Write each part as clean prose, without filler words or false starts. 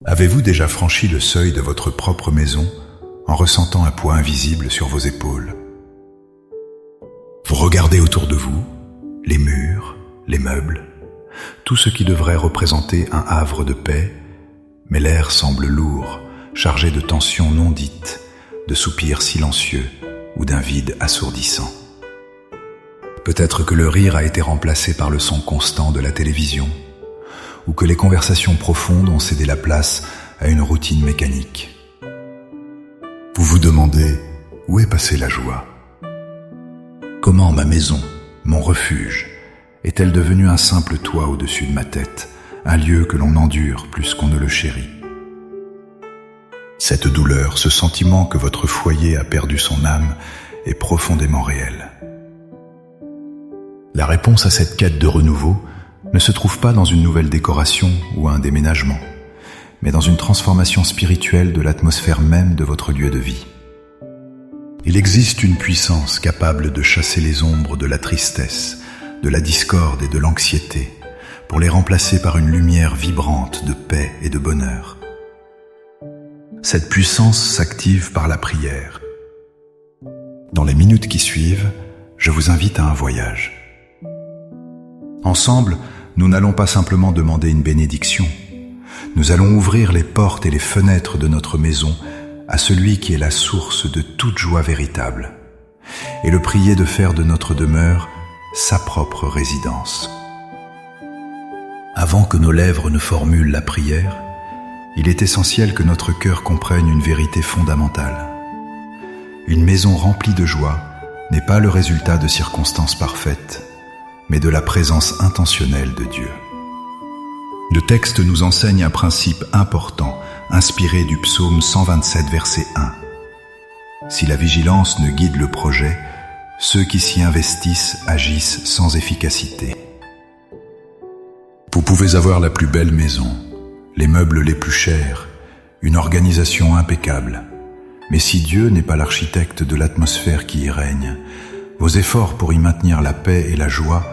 Avez-vous déjà franchi le seuil de votre propre maison en ressentant un poids invisible sur vos épaules? Vous regardez autour de vous, les murs, les meubles, tout ce qui devrait représenter un havre de paix, mais l'air semble lourd, chargé de tensions non dites, de soupirs silencieux ou d'un vide assourdissant. Peut-être que le rire a été remplacé par le son constant de la télévision, ou que les conversations profondes ont cédé la place à une routine mécanique. Vous vous demandez où est passée la joie? Comment ma maison, mon refuge, est-elle devenue un simple toit au-dessus de ma tête, un lieu que l'on endure plus qu'on ne le chérit? Cette douleur, ce sentiment que votre foyer a perdu son âme, est profondément réel. La réponse à cette quête de renouveau ne se trouve pas dans une nouvelle décoration ou un déménagement, mais dans une transformation spirituelle de l'atmosphère même de votre lieu de vie. Il existe une puissance capable de chasser les ombres de la tristesse, de la discorde et de l'anxiété, pour les remplacer par une lumière vibrante de paix et de bonheur. Cette puissance s'active par la prière. Dans les minutes qui suivent, je vous invite à un voyage. Ensemble, nous n'allons pas simplement demander une bénédiction. Nous allons ouvrir les portes et les fenêtres de notre maison à celui qui est la source de toute joie véritable, et le prier de faire de notre demeure sa propre résidence. Avant que nos lèvres ne formulent la prière, il est essentiel que notre cœur comprenne une vérité fondamentale. Une maison remplie de joie n'est pas le résultat de circonstances parfaites, mais de la présence intentionnelle de Dieu. Le texte nous enseigne un principe important, inspiré du psaume 127, verset 1. Si la vigilance ne guide le projet, ceux qui s'y investissent agissent sans efficacité. Vous pouvez avoir la plus belle maison, les meubles les plus chers, une organisation impeccable. Mais si Dieu n'est pas l'architecte de l'atmosphère qui y règne, vos efforts pour y maintenir la paix et la joie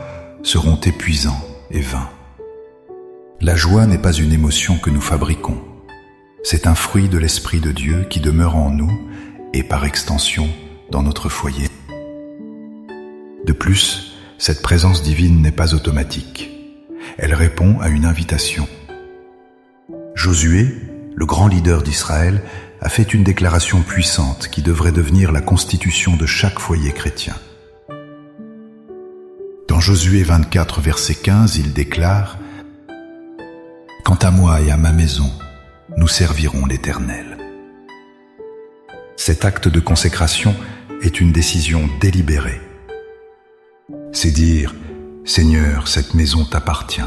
seront épuisants et vains. La joie n'est pas une émotion que nous fabriquons. C'est un fruit de l'Esprit de Dieu qui demeure en nous et par extension dans notre foyer. De plus, cette présence divine n'est pas automatique. Elle répond à une invitation. Josué, le grand leader d'Israël, a fait une déclaration puissante qui devrait devenir la constitution de chaque foyer chrétien. Dans Josué 24, verset 15, il déclare « Quant à moi et à ma maison, nous servirons l'Éternel. » Cet acte de consécration est une décision délibérée. C'est dire « Seigneur, cette maison t'appartient. »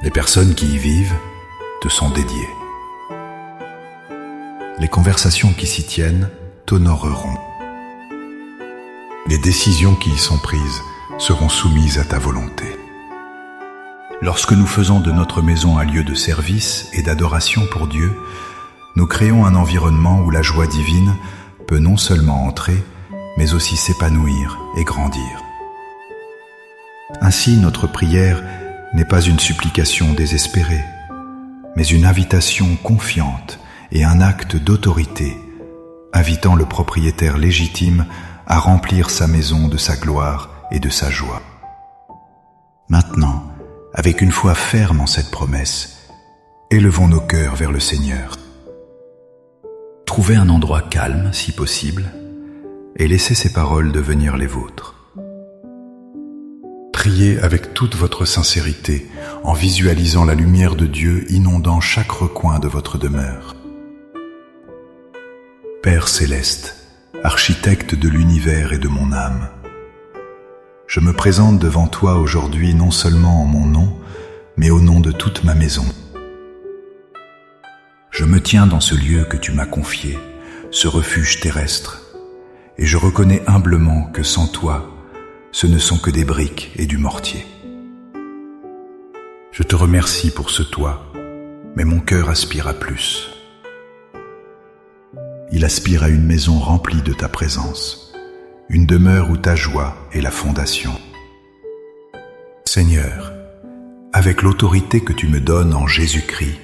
Les personnes qui y vivent te sont dédiées. Les conversations qui s'y tiennent t'honoreront. Les décisions qui y sont prises seront soumises à ta volonté. Lorsque nous faisons de notre maison un lieu de service et d'adoration pour Dieu, nous créons un environnement où la joie divine peut non seulement entrer, mais aussi s'épanouir et grandir. Ainsi, notre prière n'est pas une supplication désespérée, mais une invitation confiante et un acte d'autorité, invitant le propriétaire légitime à remplir sa maison de sa gloire et de sa joie. Maintenant, avec une foi ferme en cette promesse, élevons nos cœurs vers le Seigneur. Trouvez un endroit calme, si possible, et laissez ces paroles devenir les vôtres. Priez avec toute votre sincérité, en visualisant la lumière de Dieu inondant chaque recoin de votre demeure. Père céleste, architecte de l'univers et de mon âme, je me présente devant toi aujourd'hui non seulement en mon nom, mais au nom de toute ma maison. Je me tiens dans ce lieu que tu m'as confié, ce refuge terrestre, et je reconnais humblement que sans toi, ce ne sont que des briques et du mortier. Je te remercie pour ce toit, mais mon cœur aspire à plus. Il aspire à une maison remplie de ta présence, une demeure où ta joie est la fondation. Seigneur, avec l'autorité que tu me donnes en Jésus-Christ,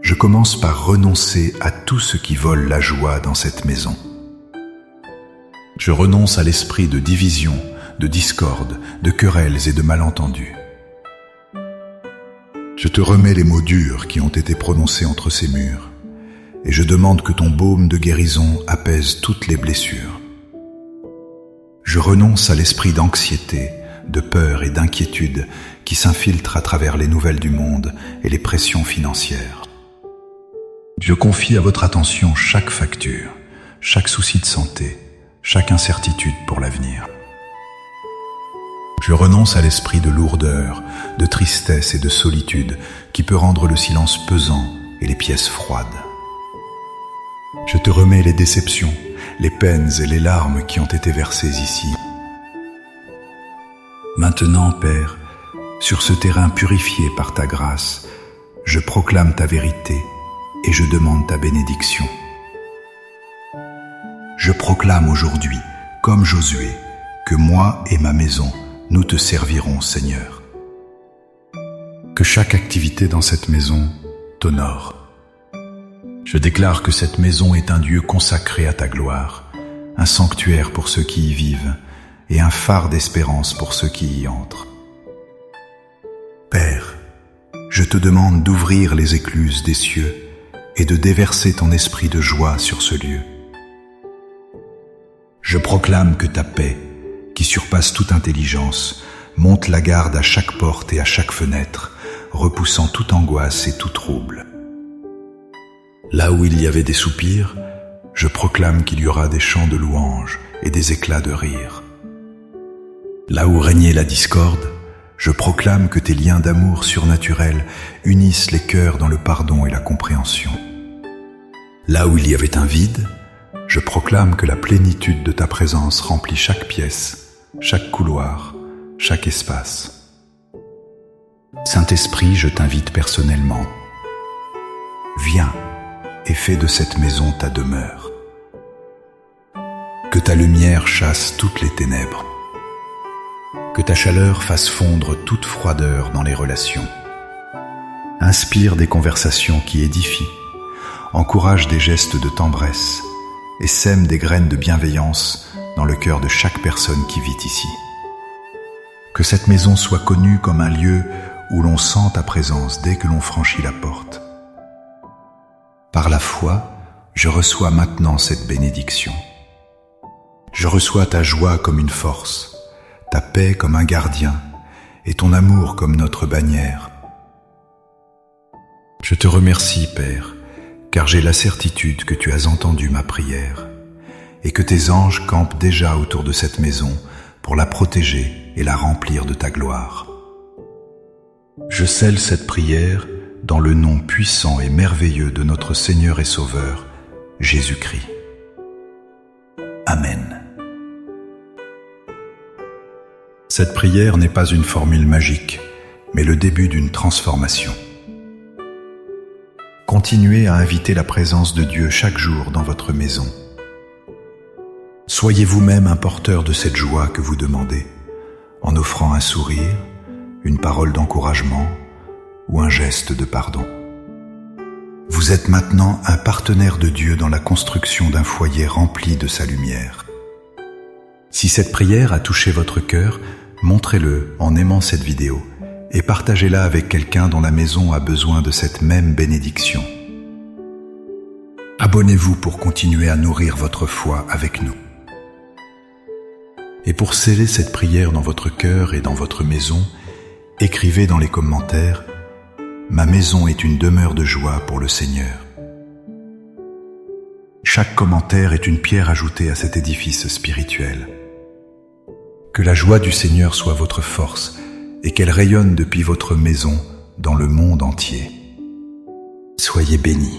je commence par renoncer à tout ce qui vole la joie dans cette maison. Je renonce à l'esprit de division, de discorde, de querelles et de malentendus. Je te remets les mots durs qui ont été prononcés entre ces murs, et je demande que ton baume de guérison apaise toutes les blessures. Je renonce à l'esprit d'anxiété, de peur et d'inquiétude qui s'infiltre à travers les nouvelles du monde et les pressions financières. Je confie à votre attention chaque facture, chaque souci de santé, chaque incertitude pour l'avenir. Je renonce à l'esprit de lourdeur, de tristesse et de solitude qui peut rendre le silence pesant et les pièces froides. Je te remets les déceptions, les peines et les larmes qui ont été versées ici. Maintenant, Père, sur ce terrain purifié par ta grâce, je proclame ta vérité et je demande ta bénédiction. Je proclame aujourd'hui, comme Josué, que moi et ma maison, nous te servirons, Seigneur. Que chaque activité dans cette maison t'honore. Je déclare que cette maison est un lieu consacré à ta gloire, un sanctuaire pour ceux qui y vivent et un phare d'espérance pour ceux qui y entrent. Père, je te demande d'ouvrir les écluses des cieux et de déverser ton esprit de joie sur ce lieu. Je proclame que ta paix, qui surpasse toute intelligence, monte la garde à chaque porte et à chaque fenêtre, repoussant toute angoisse et tout trouble. Là où il y avait des soupirs, je proclame qu'il y aura des chants de louanges et des éclats de rire. Là où régnait la discorde, je proclame que tes liens d'amour surnaturel unissent les cœurs dans le pardon et la compréhension. Là où il y avait un vide, je proclame que la plénitude de ta présence remplit chaque pièce, chaque couloir, chaque espace. Saint-Esprit, je t'invite personnellement. Viens et fais de cette maison ta demeure. Que ta lumière chasse toutes les ténèbres. Que ta chaleur fasse fondre toute froideur dans les relations. Inspire des conversations qui édifient, encourage des gestes de tendresse et sème des graines de bienveillance dans le cœur de chaque personne qui vit ici. Que cette maison soit connue comme un lieu où l'on sent ta présence dès que l'on franchit la porte. Par la foi, je reçois maintenant cette bénédiction. Je reçois ta joie comme une force, ta paix comme un gardien et ton amour comme notre bannière. Je te remercie, Père, car j'ai la certitude que tu as entendu ma prière et que tes anges campent déjà autour de cette maison pour la protéger et la remplir de ta gloire. Je scelle cette prière dans le nom puissant et merveilleux de notre Seigneur et Sauveur, Jésus-Christ. Amen. Cette prière n'est pas une formule magique, mais le début d'une transformation. Continuez à inviter la présence de Dieu chaque jour dans votre maison. Soyez vous-même un porteur de cette joie que vous demandez, en offrant un sourire, une parole d'encouragement ou un geste de pardon. Vous êtes maintenant un partenaire de Dieu dans la construction d'un foyer rempli de sa lumière. Si cette prière a touché votre cœur, montrez-le en aimant cette vidéo et partagez-la avec quelqu'un dont la maison a besoin de cette même bénédiction. Abonnez-vous pour continuer à nourrir votre foi avec nous. Et pour sceller cette prière dans votre cœur et dans votre maison, écrivez dans les commentaires « Ma maison est une demeure de joie pour le Seigneur ». Chaque commentaire est une pierre ajoutée à cet édifice spirituel. Que la joie du Seigneur soit votre force et qu'elle rayonne depuis votre maison dans le monde entier. Soyez bénis.